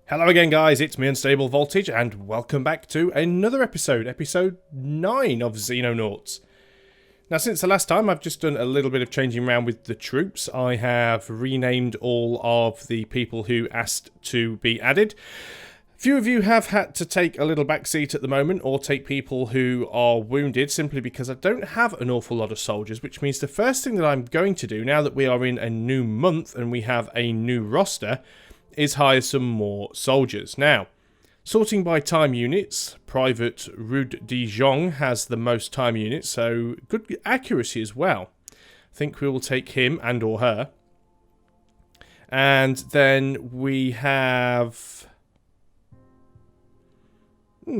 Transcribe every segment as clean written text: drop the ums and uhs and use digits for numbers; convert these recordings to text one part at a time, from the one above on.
Hello again guys, it's me Unstable Voltage and welcome back to another episode 9 of Xenonauts. Now since the last time I've just done a little bit of changing around with the troops. I have renamed all of the people who asked to be added. Few of you have had to take a little backseat at the moment or take people who are wounded simply because I don't have an awful lot of soldiers, which means the first thing that I'm going to do now that we are in a new month and we have a new roster is hire some more soldiers. Now, sorting by time units, Private Rude de Jong has the most time units, so good accuracy as well. I think we will take him and or her. And then we have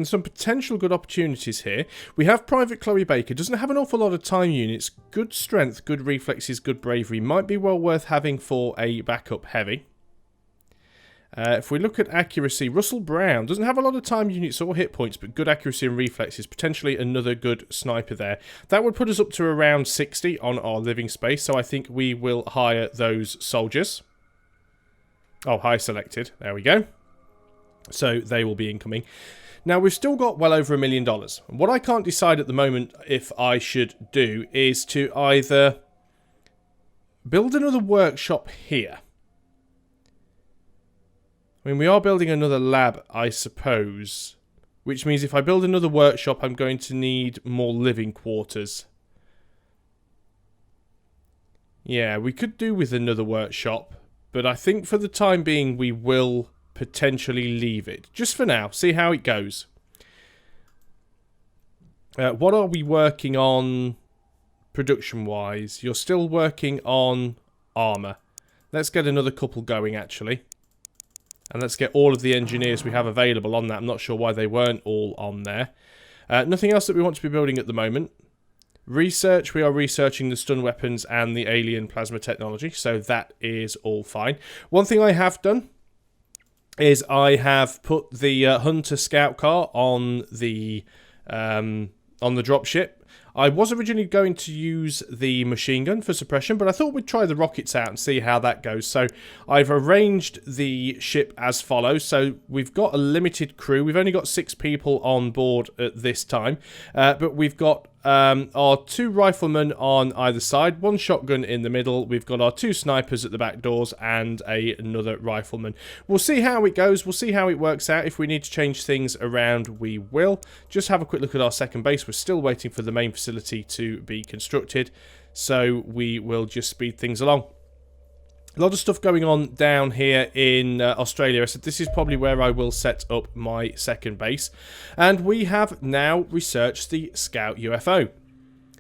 some potential good opportunities here. We have Private Chloe Baker, doesn't have an awful lot of time units, good strength, good reflexes, good bravery, might be well worth having for a backup heavy. If we look at accuracy, Russell Brown doesn't have a lot of time units or hit points, but good accuracy and reflexes. Potentially another good sniper there. That would put us up to around 60 on our living space, so I think we will hire those soldiers. Oh, high selected. There we go. So they will be incoming. Now, we've still got well over $1 million. What I can't decide at the moment if I should do is to either build another workshop here. I mean, we are building another lab, I suppose. Which means if I build another workshop, I'm going to need more living quarters. Yeah, we could do with another workshop. But I think for the time being, we will potentially leave it. Just for now, see how it goes. What are we working on production-wise? You're still working on Armour. Let's get another couple going, actually. And let's get all of the engineers we have available on that. I'm not sure why they weren't all on there. Nothing else that we want to be building at the moment. Research, we are researching the stun weapons and the alien plasma technology. So that is all fine. One thing I have done is I have put the Hunter Scout car on the dropship. I was originally going to use the machine gun for suppression, but I thought we'd try the rockets out and see how that goes. So I've arranged the ship as follows. So we've got a limited crew. We've only got 6 people on board at this time, but we've got our 2 riflemen on either side, 1 shotgun in the middle. We've got our 2 snipers at the back doors and another rifleman. We'll see how it goes. We'll see how it works out. If we need to change things around, we will. Just have a quick look at our second base. We're still waiting for the main facility to be constructed, so we will just speed things along. A lot of stuff going on down here in Australia. So this is probably where I will set up my second base. And we have now researched the Scout UFO.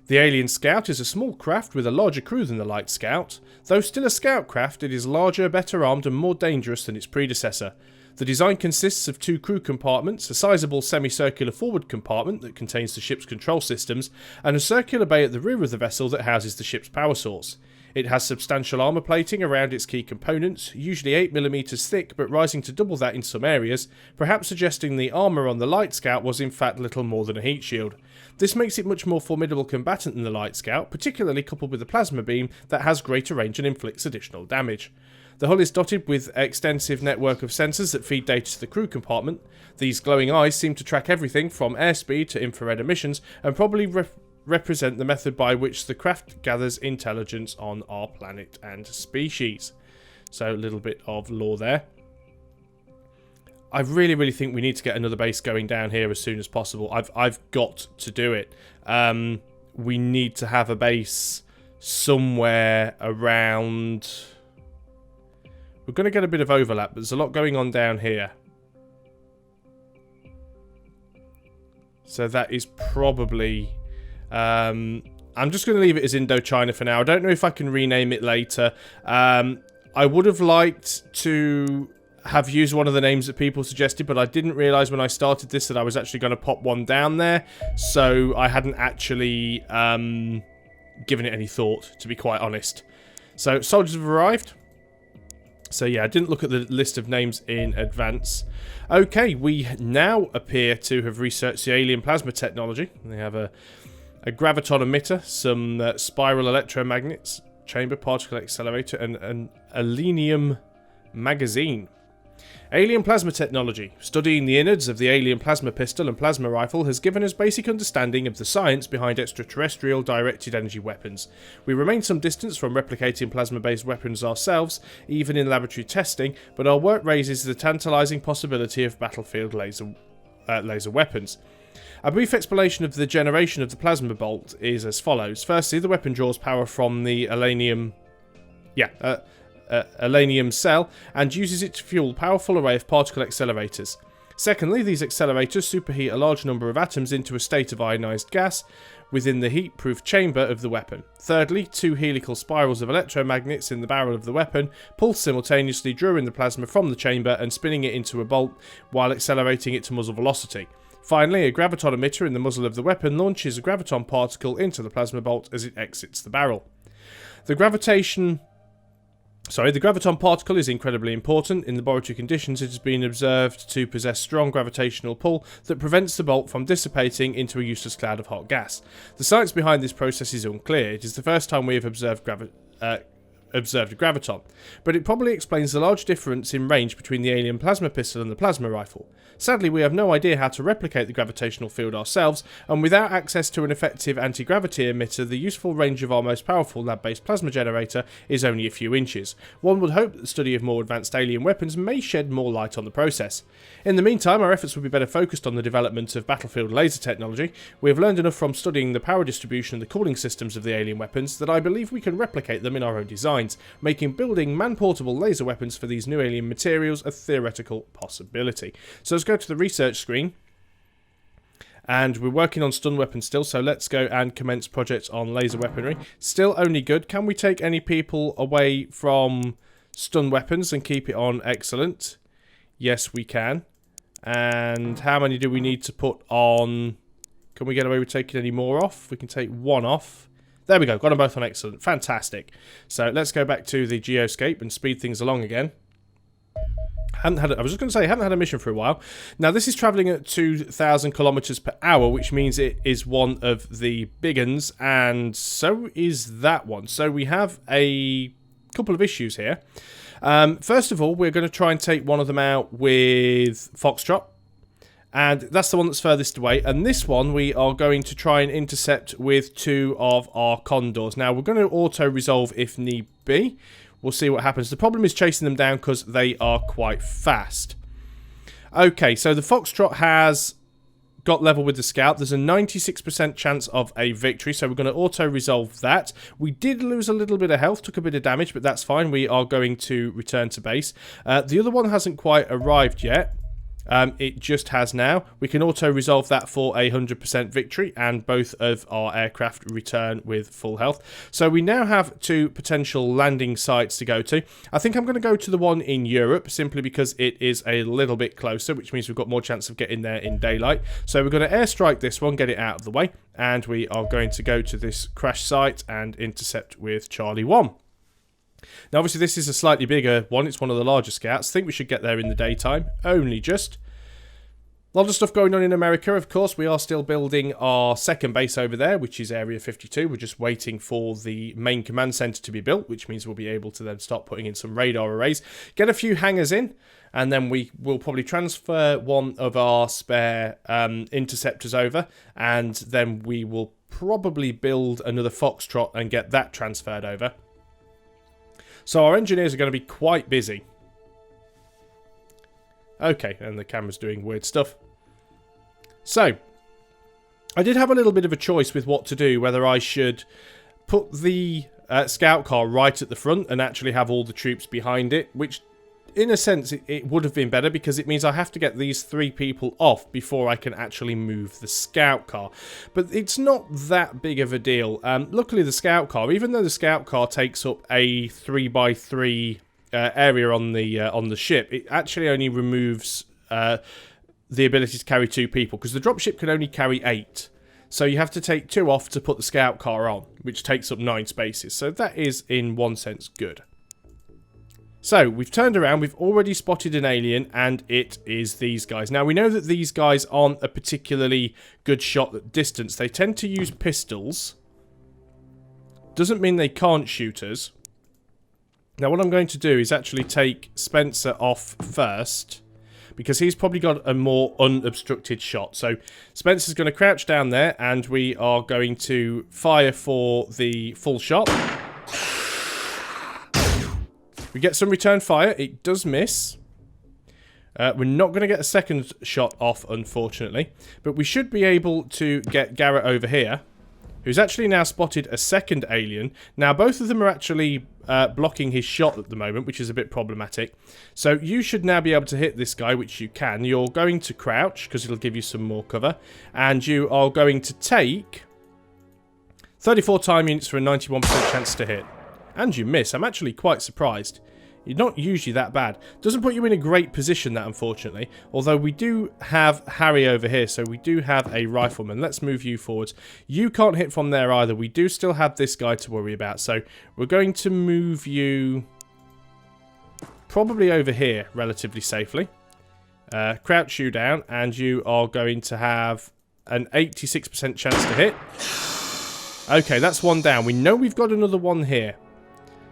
The Alien Scout is a small craft with a larger crew than the Light Scout. Though still a scout craft, it is larger, better armed and more dangerous than its predecessor. The design consists of 2 crew compartments, a sizable semicircular forward compartment that contains the ship's control systems, and a circular bay at the rear of the vessel that houses the ship's power source. It has substantial armour plating around its key components, usually 8mm thick but rising to double that in some areas, perhaps suggesting the armour on the Light Scout was in fact little more than a heat shield. This makes it much more formidable combatant than the Light Scout, particularly coupled with a plasma beam that has greater range and inflicts additional damage. The hull is dotted with an extensive network of sensors that feed data to the crew compartment. These glowing eyes seem to track everything from airspeed to infrared emissions and probably represent the method by which the craft gathers intelligence on our planet and species. So a little bit of lore there. I really think we need to get another base going down here as soon as possible. I've got to do it. We need to have a base somewhere around. We're going to get a bit of overlap, but there's a lot going on down here. So that is probably I'm just going to leave it as Indochina for now. I don't know if I can rename it later. I would have liked to have used one of the names that people suggested, but I didn't realise when I started this that I was actually going to pop one down there. So I hadn't actually given it any thought, to be quite honest. So soldiers have arrived. So yeah, I didn't look at the list of names in advance. Okay, we now appear to have researched the alien plasma technology. They have a graviton emitter, some spiral electromagnets, chamber particle accelerator, and an alenium magazine. Alien plasma technology. Studying the innards of the alien plasma pistol and plasma rifle has given us basic understanding of the science behind extraterrestrial directed energy weapons. We remain some distance from replicating plasma-based weapons ourselves, even in laboratory testing, but our work raises the tantalizing possibility of battlefield laser weapons. A brief explanation of the generation of the plasma bolt is as follows. Firstly, the weapon draws power from the alanium cell and uses it to fuel a powerful array of particle accelerators. Secondly, these accelerators superheat a large number of atoms into a state of ionized gas within the heat-proof chamber of the weapon. Thirdly, two helical spirals of electromagnets in the barrel of the weapon pulse simultaneously, drawing the plasma from the chamber and spinning it into a bolt while accelerating it to muzzle velocity. Finally, a graviton emitter in the muzzle of the weapon launches a graviton particle into the plasma bolt as it exits the barrel. The graviton particle is incredibly important. In laboratory conditions, it has been observed to possess strong gravitational pull that prevents the bolt from dissipating into a useless cloud of hot gas. The science behind this process is unclear. It is the first time we have observed a graviton, but it probably explains the large difference in range between the alien plasma pistol and the plasma rifle. Sadly, we have no idea how to replicate the gravitational field ourselves, and without access to an effective anti-gravity emitter, the useful range of our most powerful lab-based plasma generator is only a few inches. One would hope that the study of more advanced alien weapons may shed more light on the process. In the meantime, our efforts will be better focused on the development of battlefield laser technology. We have learned enough from studying the power distribution and the cooling systems of the alien weapons that I believe we can replicate them in our own designs, making building man-portable laser weapons for these new alien materials a theoretical possibility. So let's go to the research screen, and we're working on stun weapons still, so let's go and commence projects on laser weaponry. Still only good. Can we take any people away from stun weapons and keep it on excellent? Yes, we can. And how many do we need to put on? Can we get away with taking any more off? We can take one off. There we go, got them both on excellent. Fantastic. So let's go back to the geoscape and speed things along again. I was just going to say, I haven't had a mission for a while. Now, this is travelling at 2,000 kilometers per hour, which means it is one of the big uns, and so is that one. So we have a couple of issues here. First of all, we're going to try and take one of them out with Foxtrot. And that's the one that's furthest away. And this one we are going to try and intercept with two of our condors. Now, we're going to auto-resolve if need be. We'll see what happens. The problem is chasing them down because they are quite fast. Okay, so the Foxtrot has got level with the Scout. There's a 96% chance of a victory, so we're going to auto-resolve that. We did lose a little bit of health, took a bit of damage, but that's fine. We are going to return to base. The other one hasn't quite arrived yet. It just has now. We can auto-resolve that for a 100% victory, and both of our aircraft return with full health. So we now have two potential landing sites to go to. I think I'm going to go to the one in Europe, simply because it is a little bit closer, which means we've got more chance of getting there in daylight. So we're going to airstrike this one, get it out of the way, and we are going to go to this crash site and intercept with Charlie 1. Now, obviously, this is a slightly bigger one. It's one of the larger scouts. I think we should get there in the daytime. Only just. A lot of stuff going on in America, of course. We are still building our second base over there, which is Area 52. We're just waiting for the main command center to be built, which means we'll be able to then start putting in some radar arrays. Get a few hangars in, and then we will probably transfer one of our spare interceptors over, and then we will probably build another Foxtrot and get that transferred over. So our engineers are going to be quite busy. Okay, and the camera's doing weird stuff. So, I did have a little bit of a choice with what to do, whether I should put the scout car right at the front and actually have all the troops behind it, which in a sense it would have been better, because it means I have to get these three people off before I can actually move the scout car. But it's not that big of a deal. Luckily the scout car, even though the scout car takes up a 3x3 area on the ship, it actually only removes the ability to carry two people, because the dropship can only carry 8. So you have to take 2 off to put the scout car on, which takes up 9 spaces. So that is, in one sense, good. So, we've turned around, we've already spotted an alien, and it is these guys. Now, we know that these guys aren't a particularly good shot at distance. They tend to use pistols. Doesn't mean they can't shoot us. Now what I'm going to do is actually take Spencer off first, because he's probably got a more unobstructed shot. So Spencer's going to crouch down there, and we are going to fire for the full shot. We get some return fire. It does miss. We're not going to get a second shot off, unfortunately. But we should be able to get Garrett over here, who's actually now spotted a second alien. Now, both of them are actually blocking his shot at the moment, which is a bit problematic. So you should now be able to hit this guy, which you can. You're going to crouch, because it'll give you some more cover. And you are going to take 34 time units for a 91% chance to hit. And you miss. I'm actually quite surprised. You're not usually that bad. Doesn't put you in a great position, that, unfortunately. Although we do have Harry over here, so we do have a rifleman. Let's move you forwards. You can't hit from there either. We do still have this guy to worry about. So we're going to move you probably over here relatively safely. Crouch you down, and you are going to have an 86% chance to hit. Okay, that's one down. We know we've got another one here.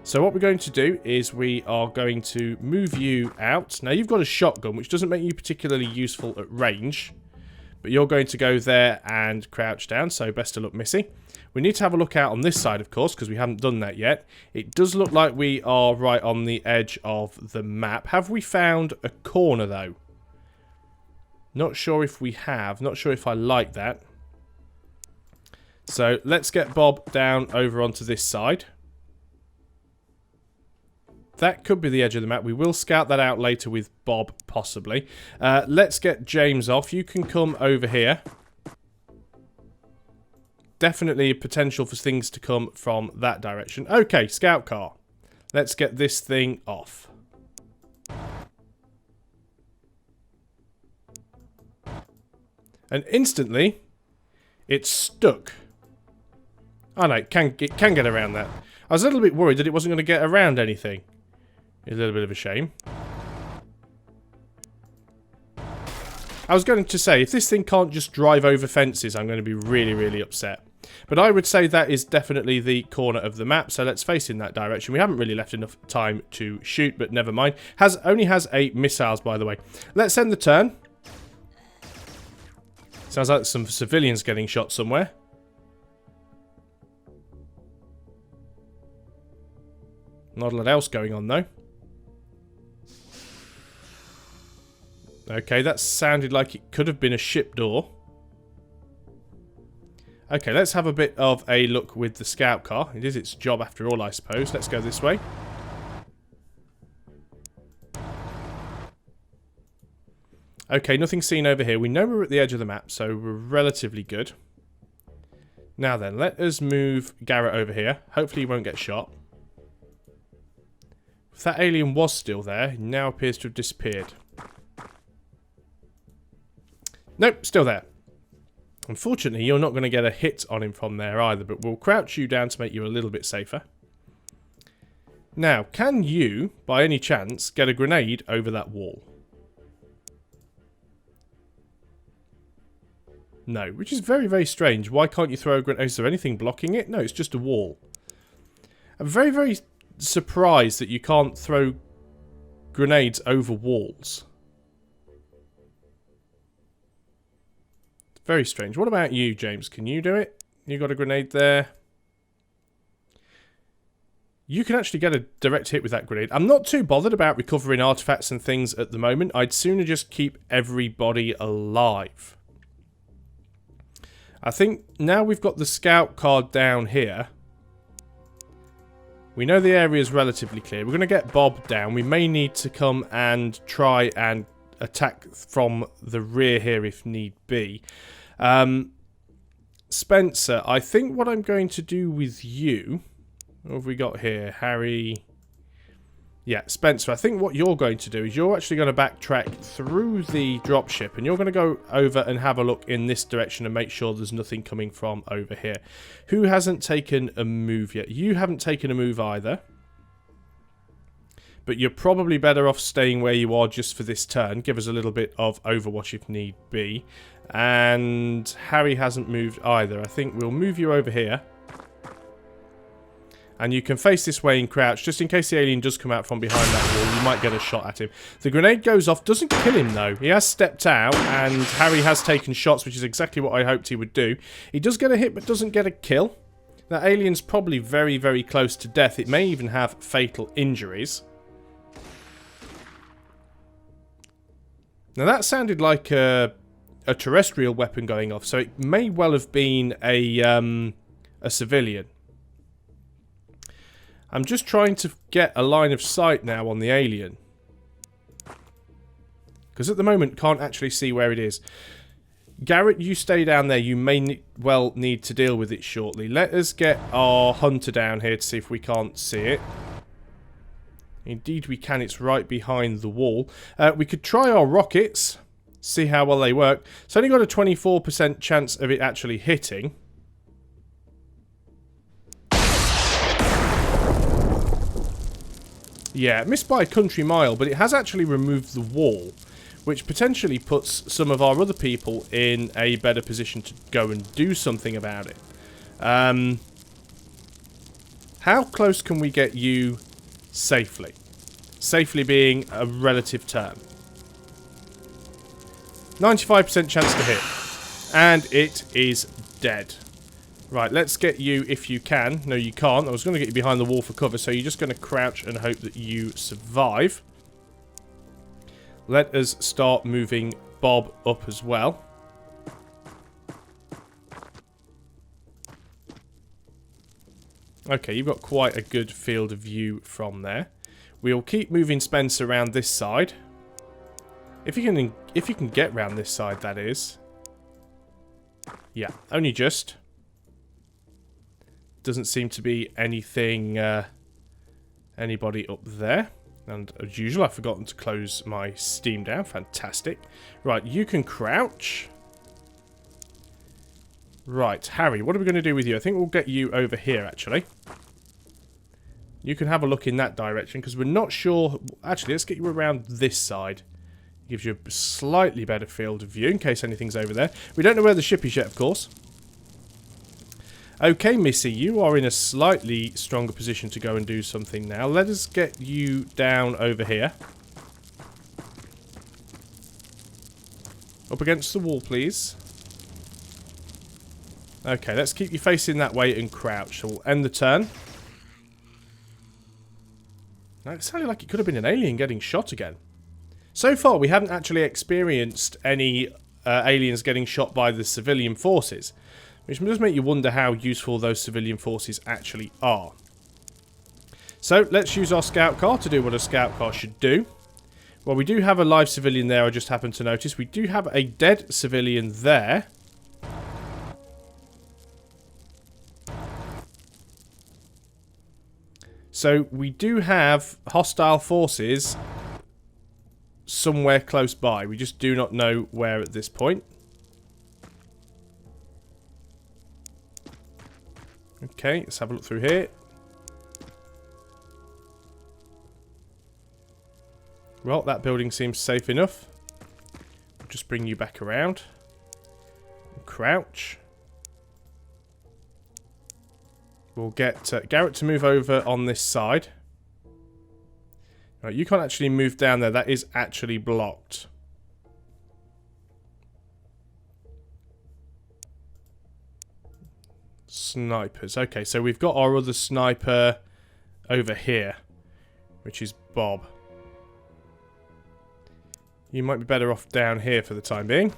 So what we're going to do is we are going to move you out. Now, you've got a shotgun, which doesn't make you particularly useful at range. But you're going to go there and crouch down, so best of luck, Missy. We need to have a look out on this side, of course, because we haven't done that yet. It does look like we are right on the edge of the map. Have we found a corner, though? Not sure if we have. Not sure if I like that. So let's get Bob down over onto this side. That could be the edge of the map. We will scout that out later with Bob, possibly. Let's get James off. You can come over here. Definitely a potential for things to come from that direction. Okay, scout car. Let's get this thing off. And instantly, it's stuck. Oh no, it can get around that. I was a little bit worried that it wasn't going to get around anything. A little bit of a shame. I was going to say, if this thing can't just drive over fences, I'm going to be really, really upset. But I would say that is definitely the corner of the map, so let's face in that direction. We haven't really left enough time to shoot, but never mind. Only has 8 missiles, by the way. Let's end the turn. Sounds like some civilians getting shot somewhere. Not a lot else going on, though. Okay, that sounded like it could have been a ship door. Okay, let's have a bit of a look with the scout car. It is its job after all, I suppose. Let's go this way. Okay, nothing seen over here. We know we're at the edge of the map, so we're relatively good. Now then, let us move Garrett over here. Hopefully he won't get shot. If that alien was still there, he now appears to have disappeared. Nope, still there. Unfortunately, you're not going to get a hit on him from there either, but we'll crouch you down to make you a little bit safer. Now, can you, by any chance, get a grenade over that wall? No, which is very, very strange. Why can't you throw a grenade? Is there anything blocking it? No, it's just a wall. I'm very, very surprised that you can't throw grenades over walls. Very strange. What about you, James? Can you do it? You got a grenade there. You can actually get a direct hit with that grenade. I'm not too bothered about recovering artifacts and things at the moment. I'd sooner just keep everybody alive. I think now we've got the scout card down here. We know the area is relatively clear. We're going to get Bob down. We may need to come and try and attack from the rear here if need be. Spencer, I think what I'm going to do with you... What have we got here? Harry... Yeah, Spencer, I think what you're going to do is you're actually going to backtrack through the dropship, and you're going to go over and have a look in this direction and make sure there's nothing coming from over here. Who hasn't taken a move yet? You haven't taken a move either. But you're probably better off staying where you are just for this turn. Give us a little bit of Overwatch if need be. And Harry hasn't moved either. I think we'll move you over here. And you can face this way and crouch, just in case the alien does come out from behind that wall. You might get a shot at him. The grenade goes off, doesn't kill him though. He has stepped out, and Harry has taken shots, which is exactly what I hoped he would do. He does get a hit, but doesn't get a kill. That alien's probably very, very close to death. It may even have fatal injuries. Now that sounded like a terrestrial weapon going off, so it may well have been a civilian. I'm just trying to get a line of sight now on the alien. Because at the moment, can't actually see where it is. Garrett, you stay down there. You may well need to deal with it shortly. Let us get our hunter down here to see if we can't see it. Indeed we can. It's right behind the wall. We could try our rockets. See how well they work. It's only got a 24% chance of it actually hitting. Yeah, it missed by a country mile, but it has actually removed the wall, which potentially puts some of our other people in a better position to go and do something about it. How close can we get you safely? Safely being a relative term. 95% chance to hit. And it is dead. Right, let's get you if you can. No, you can't. I was going to get you behind the wall for cover, so you're just going to crouch and hope that you survive. Let us start moving Bob up as well. Okay, you've got quite a good field of view from there. We'll keep moving Spence around this side. If you can get round this side, that is. Yeah, only just. Doesn't seem to be anything, anybody up there. And as usual, I've forgotten to close my Steam down. Fantastic. Right, you can crouch. Right, Harry, what are we going to do with you? I think we'll get you over here, actually. You can have a look in that direction, because we're not sure... Actually, let's get you around this side. It gives you a slightly better field of view, in case anything's over there. We don't know where the ship is yet, of course. Okay, Missy, you are in a slightly stronger position to go and do something now. Let us get you down over here. Up against the wall, please. Okay, let's keep you facing that way and crouch. So we'll end the turn. Now, it sounded like it could have been an alien getting shot again. So far, we haven't actually experienced any aliens getting shot by the civilian forces. Which does make you wonder how useful those civilian forces actually are. So, let's use our scout car to do what a scout car should do. Well, we do have a live civilian there, I just happened to notice. We do have a dead civilian there. So, we do have hostile forces somewhere close by. We just do not know where at this point. Okay, let's have a look through here. Well, that building seems safe enough. We'll just bring you back around. And crouch. We'll get Garrett to move over on this side. Right, you can't actually move down there. That is actually blocked. Snipers. Okay, so we've got our other sniper over here, which is Bob. You might be better off down here for the time being.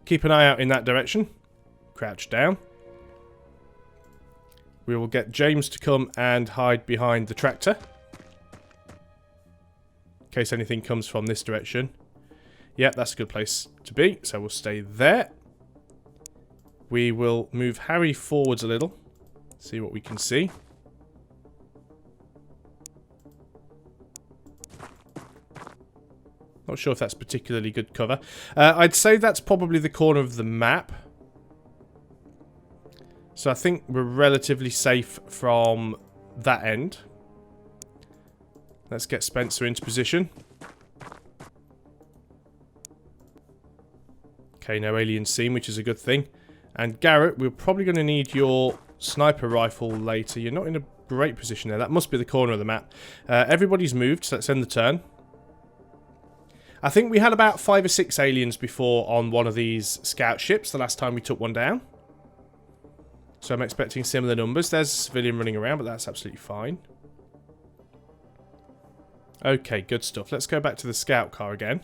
Keep an eye out in that direction. Crouch down. We will get James to come and hide behind the tractor. In case anything comes from this direction. Yeah, that's a good place to be, so we'll stay there. We will move Harry forwards a little. See what we can see. Not sure if that's particularly good cover. I'd say that's probably the corner of the map. So I think we're relatively safe from that end. Let's get Spencer into position. Okay, no aliens seen, which is a good thing. And Garrett, we're probably going to need your sniper rifle later. You're not in a great position there. That must be the corner of the map. Everybody's moved, so let's end the turn. I think we had about 5 or 6 aliens before on one of these scout ships the last time we took one down. So I'm expecting similar numbers. There's a civilian running around, but that's absolutely fine. Okay, good stuff. Let's go back to the scout car again.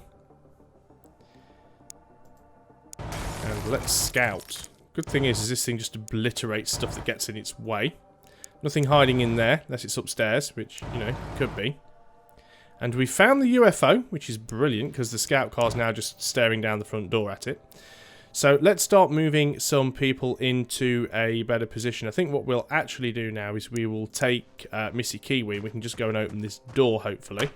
And let's scout. Good thing is this thing just obliterates stuff that gets in its way. Nothing hiding in there, unless it's upstairs, which, you know, could be. And we found the UFO, which is brilliant, because the scout car's now just staring down the front door at it. So let's start moving some people into a better position. I think what we'll actually do now is we will take Missy Kiwi. We can just go and open this door, hopefully.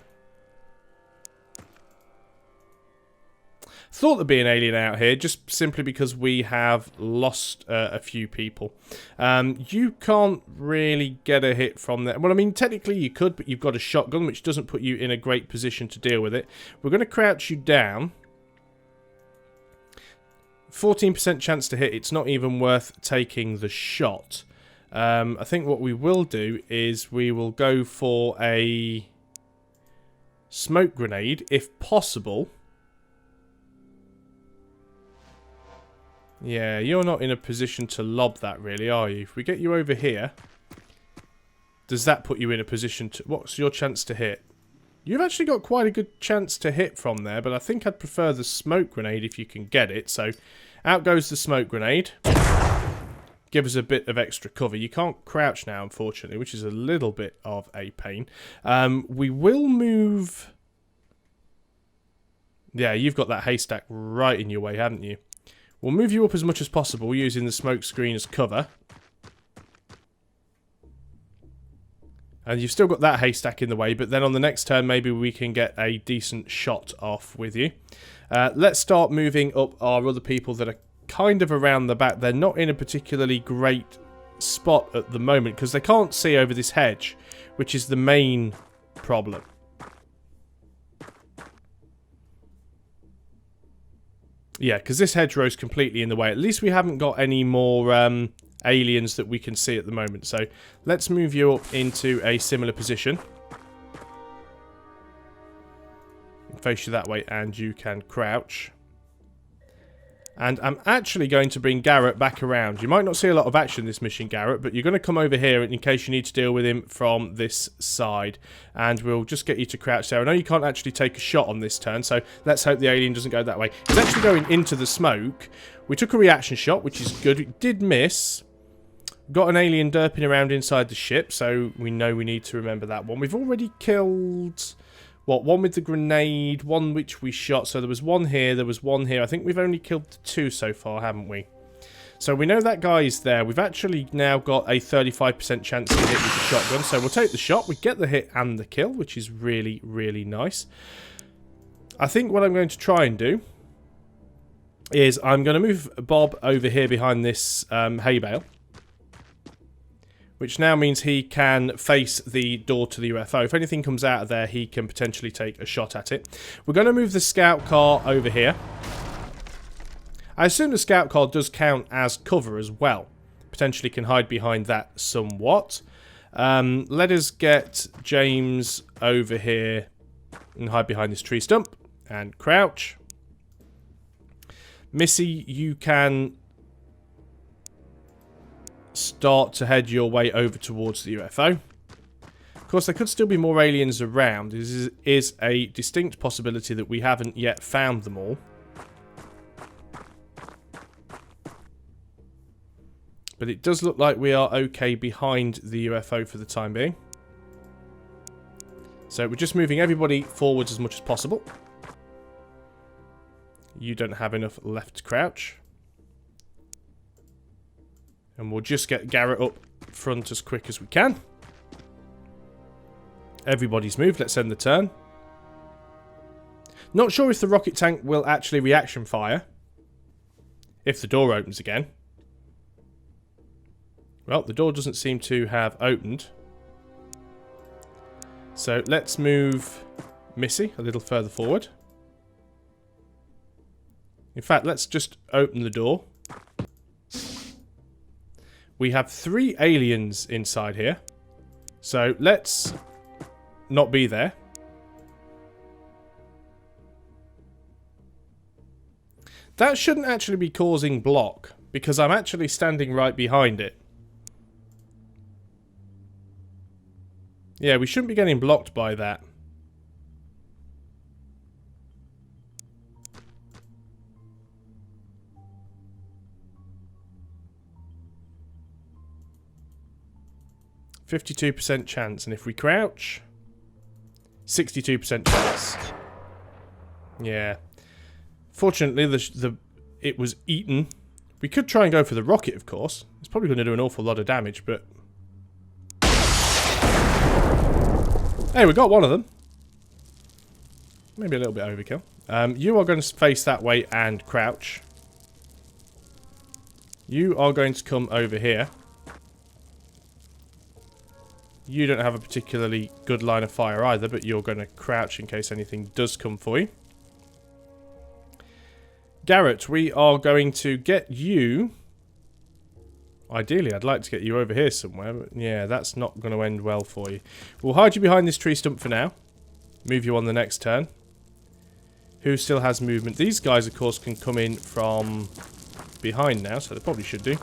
Thought there'd be an alien out here, just simply because we have lost a few people. You can't really get a hit from there. Well, I mean, technically you could, but you've got a shotgun, which doesn't put you in a great position to deal with it. We're going to crouch you down. 14% chance to hit. It's not even worth taking the shot. I think what we will do is we will go for a smoke grenade, if possible. Yeah, you're not in a position to lob that, really, are you? If we get you over here, does that put you in a position to... What's your chance to hit? You've actually got quite a good chance to hit from there, but I think I'd prefer the smoke grenade if you can get it. So, out goes the smoke grenade. Give us a bit of extra cover. You can't crouch now, unfortunately, which is a little bit of a pain. We will move... Yeah, you've got that haystack right in your way, haven't you? We'll move you up as much as possible using the smoke screen as cover. And you've still got that haystack in the way, but then on the next turn maybe we can get a decent shot off with you. Let's start moving up our other people that are kind of around the back. They're not in a particularly great spot at the moment because they can't see over this hedge, which is the main problem. Yeah, because this hedgerow's completely in the way. At least we haven't got any more aliens that we can see at the moment. So let's move you up into a similar position. Face you that way and you can crouch. And I'm actually going to bring Garrett back around. You might not see a lot of action this mission, Garrett, but you're going to come over here in case you need to deal with him from this side. And we'll just get you to crouch there. I know you can't actually take a shot on this turn, so let's hope the alien doesn't go that way. He's actually going into the smoke. We took a reaction shot, which is good. It did miss. Got an alien derping around inside the ship, so we know we need to remember that one. We've already killed... What, one with the grenade, one which we shot. So there was one here, there was one here. I think we've only killed 2 so far, haven't we? So we know that guy's there. We've actually now got a 35% chance to hit with the shotgun. So we'll take the shot. We get the hit and the kill, which is really, really nice. I think what I'm going to try and do is I'm going to move Bob over here behind this hay bale. Which now means he can face the door to the UFO. If anything comes out of there, he can potentially take a shot at it. We're going to move the scout car over here. I assume the scout car does count as cover as well. Potentially can hide behind that somewhat. Let us get James over here and hide behind this tree stump. And crouch. Missy, you can... start to head your way over towards the UFO. Of course, there could still be more aliens around. This is a distinct possibility that we haven't yet found them all. But it does look like we are okay behind the UFO for the time being. So we're just moving everybody forwards as much as possible. You don't have enough left to crouch. And we'll just get Garrett up front as quick as we can. Everybody's moved. Let's end the turn. Not sure if the rocket tank will actually reaction fire. If the door opens again. Well, the door doesn't seem to have opened. So let's move Missy a little further forward. In fact, let's just open the door. we have 3 aliens inside here. So let's not be there. That shouldn't actually be causing block, because I'm actually standing right behind it. Yeah, we shouldn't be getting blocked by that. %52% chance, and if we crouch, 62% chance. Yeah. Fortunately, it was eaten. We could try and go for the rocket, of course. It's probably going to do an awful lot of damage, but... Hey, we got one of them. Maybe a little bit overkill. You are going to face that way and crouch. You are going to come over here. You don't have a particularly good line of fire either, but you're going to crouch in case anything does come for you. Garrett, we are going to get you... Ideally, I'd like to get you over here somewhere, but yeah, that's not going to end well for you. We'll hide you behind this tree stump for now. Move you on the next turn. Who still has movement? These guys, of course, can come in from behind now, so they probably should do.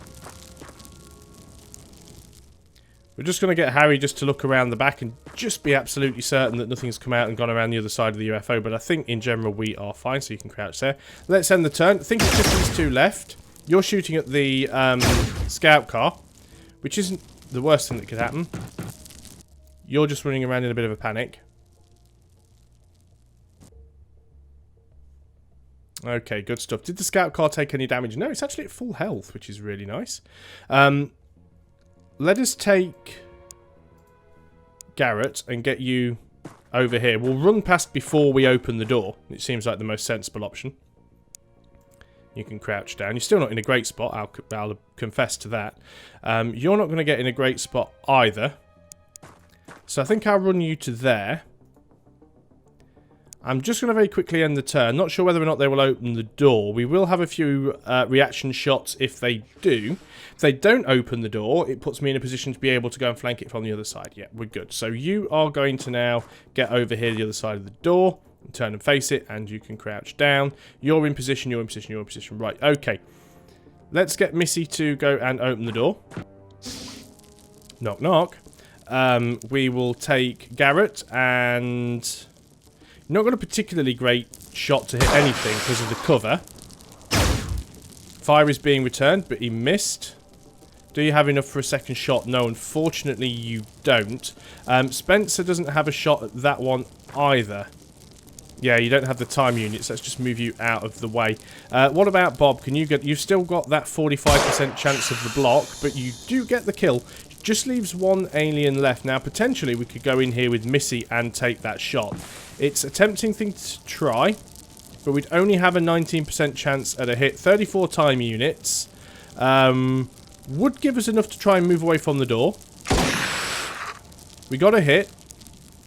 We're just going to get Harry just to look around the back and just be absolutely certain that nothing's come out and gone around the other side of the UFO. But I think in general we are fine, so you can crouch there. Let's end the turn. I think it's just these 2 left. You're shooting at the scout car, which isn't the worst thing that could happen. You're just running around in a bit of a panic. Okay, good stuff. Did the scout car take any damage? No, it's actually at full health, which is really nice. Let us take Garrett and get you over here. We'll run past before we open the door. It seems like the most sensible option. You can crouch down. You're still not in a great spot. I'll confess to that. You're not going to get in a great spot either. So I think I'll run you to there. I'm just going to very quickly end the turn. Not sure whether or not they will open the door. We will have a few reaction shots if they do. If they don't open the door, it puts me in a position to be able to go and flank it from the other side. Yeah, we're good. So you are going to now get over here to the other side of the door. Turn and face it, and you can crouch down. You're in position, you're in position, you're in position. Right, okay. Let's get Missy to go and open the door. Knock, knock. We will take Garrett, and... Not got a particularly great shot to hit anything because of the cover. Fire is being returned, but he missed. Do you have enough for a second shot? No, unfortunately you don't. Spencer doesn't have a shot at that one either. Yeah, you don't have the time units. Let's just move you out of the way. What about Bob? Can you get... You've still got that 45% chance of the block, but you do get the kill. Just leaves 1 alien left. Now, potentially, we could go in here with Missy and take that shot. It's a tempting thing to try, but we'd only have a 19% chance at a hit. 34 time units would give us enough to try and move away from the door. We got a hit.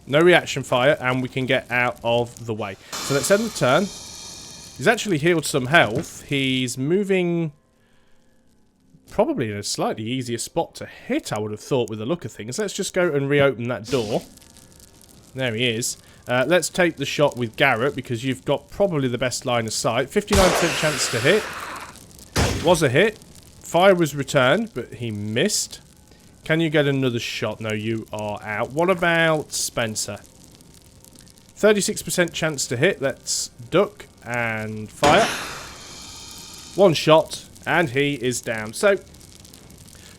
No reaction fire, and we can get out of the way. So let's end the turn. He's actually healed some health. He's moving... Probably in a slightly easier spot to hit, I would have thought, with the look of things. Let's just go and reopen that door. There he is. Let's take the shot with Garrett, because you've got probably the best line of sight. 59% chance to hit. It was a hit. Fire was returned, but he missed. Can you get another shot? No, you are out. What about Spencer? 36% chance to hit. Let's duck and fire. 1 shot. And he is down. So,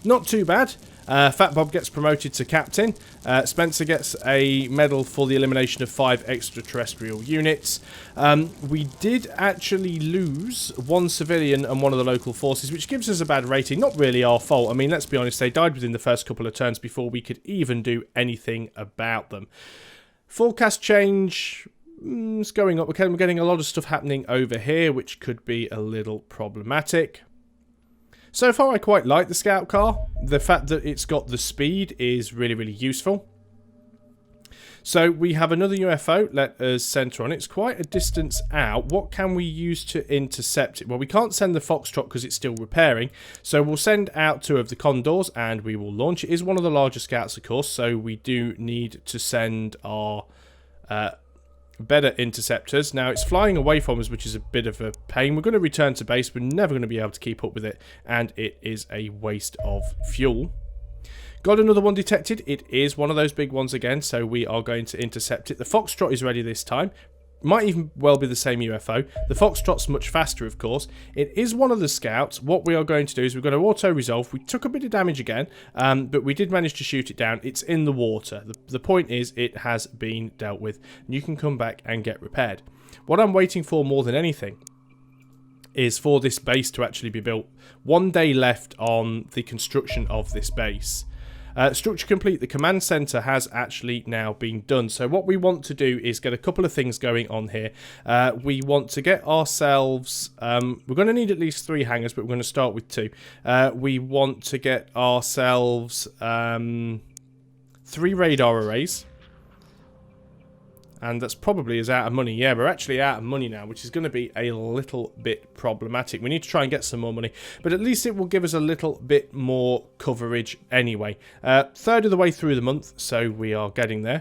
not too bad. Fat Bob gets promoted to captain. Spencer gets a medal for the elimination of 5 extraterrestrial units. We did actually lose 1 civilian and 1 of the local forces, which gives us a bad rating. Not really our fault. I mean, let's be honest, they died within the first couple of turns before we could even do anything about them. Forecast change... It's going up. We're getting a lot of stuff happening over here, which could be a little problematic. So far, I quite like the scout car. The fact that it's got the speed is really, really useful. So we have another UFO. Let us center on it. It's quite a distance out. What can we use to intercept it? Well, we can't send the Foxtrot because it's still repairing. So we'll send out 2 of the Condors and we will launch. It is one of the larger scouts, of course, so we do need to send our better interceptors. Now, it's flying away from us, which is a bit of a pain. We're going to return to base. We're never going to be able to keep up with it, and it is a waste of fuel. Got another one detected. It is one of those big ones again, so we are going to intercept it. The Foxtrot is ready this time. Might even well be the same UFO. The Foxtrot's much faster, of course. It is one of the scouts. What we are going to do is we're going to auto-resolve. We took a bit of damage again, but we did manage to shoot it down. It's in the water. The point is it has been dealt with. You can come back and get repaired. What I'm waiting for more than anything is for this base to actually be built. 1 day left on the construction of this base. Structure complete. The command center has actually now been done. So what we want to do is get a couple of things going on here. We want to get ourselves... we're going to need at least 3 hangars, but we're going to start with 2. We want to get ourselves 3 radar arrays. And that's probably is out of money. Yeah, we're actually out of money now, which is going to be a little bit problematic. We need to try and get some more money, but at least it will give us a little bit more coverage anyway. 1/3 of the way through the month, so we are getting there.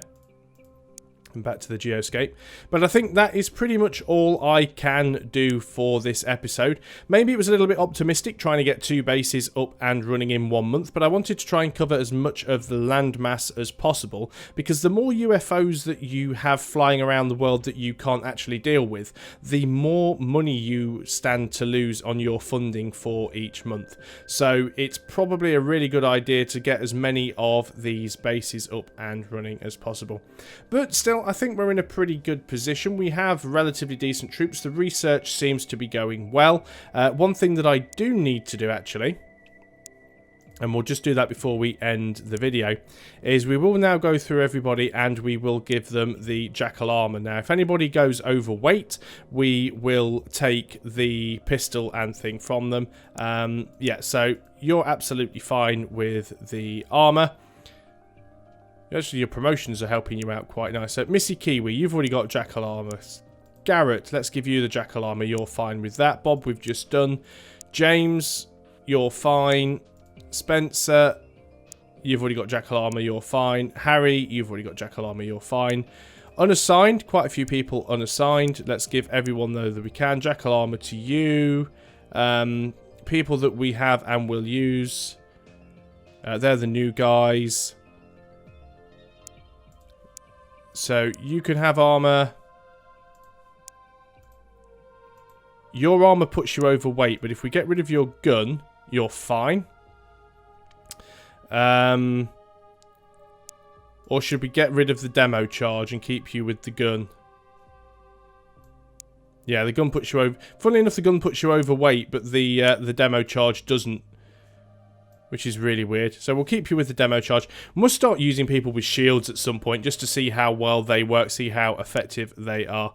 And back to the geoscape. But I think that is pretty much all I can do for this episode. Maybe it was a little bit optimistic trying to get 2 bases up and running in 1 month, but I wanted to try and cover as much of the landmass as possible, because the more UFOs that you have flying around the world that you can't actually deal with, the more money you stand to lose on your funding for each month. So it's probably a really good idea to get as many of these bases up and running as possible. But still, I think we're in a pretty good position. We have relatively decent troops. The research seems to be going well. One thing that I do need to do, actually, and we'll just do that before we end the video, is we will now go through everybody and we will give them the Jackal Armour. Now, if anybody goes overweight, we will take the pistol and thing from them. Yeah, so you're absolutely fine with the armour. Actually, your promotions are helping you out quite nice. So, Missy Kiwi, you've already got Jackal Armour. Garrett, let's give you the Jackal Armour. You're fine with that. Bob, we've just done. James, you're fine. Spencer, you've already got Jackal Armour. You're fine. Harry, you've already got Jackal Armour. You're fine. Unassigned, quite a few people unassigned. Let's give everyone, though, that we can. Jackal Armour to you. People that we have and will use. They're the new guys. So, you can have armor. Your armor puts you overweight, but if we get rid of your gun, you're fine. Or should we get rid of the demo charge and keep you with the gun? Yeah, the gun puts you over... Funnily enough, the gun puts you overweight, but the demo charge doesn't. Which is really weird. So we'll keep you with the demo charge. Must start using people with shields at some point just to see how well they work, see how effective they are.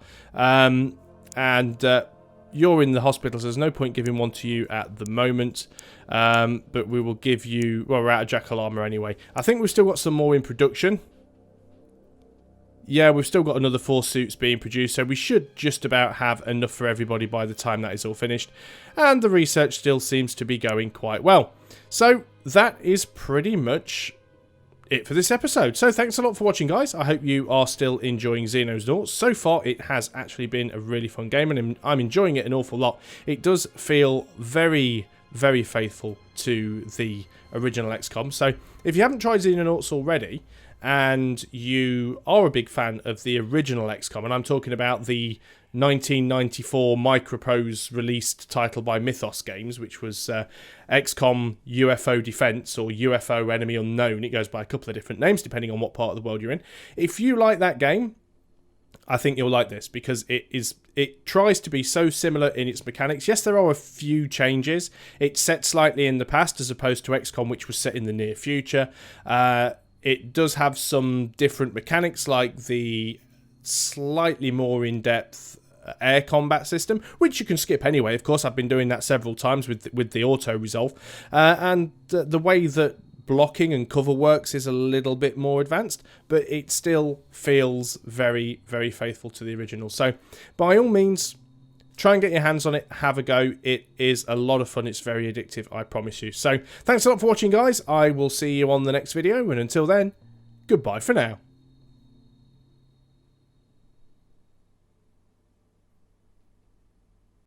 You're in the hospital, so there's no point giving one to you at the moment. But we will give you... Well, we're out of Jackal Armour anyway. I think we've still got some more in production. Yeah, we've still got another 4 suits being produced, so we should just about have enough for everybody by the time that is all finished. And the research still seems to be going quite well. So, that is pretty much it for this episode. So, thanks a lot for watching, guys. I hope you are still enjoying Xenonauts. So far, it has actually been a really fun game, and I'm enjoying it an awful lot. It does feel very, very faithful to the original XCOM. So, if you haven't tried Xenonauts already, and you are a big fan of the original XCOM, and I'm talking about the 1994 Microprose released title by Mythos Games, which was XCOM UFO Defense or UFO Enemy Unknown. It goes by a couple of different names depending on what part of the world you're in. If you like that game, I think you'll like this, because it tries to be so similar in its mechanics. Yes, there are a few changes. It's set slightly in the past as opposed to XCOM, which was set in the near future. It does have some different mechanics, like the slightly more in-depth air combat system, which you can skip anyway. Of course, I've been doing that several times with the auto-resolve. And the way that blocking and cover works is a little bit more advanced, but it still feels very, very faithful to the original. So by all means, try and get your hands on it, have a go. It is a lot of fun, it's very addictive, I promise you. So thanks a lot for watching, guys. I will see you on the next video, and until then, goodbye for now.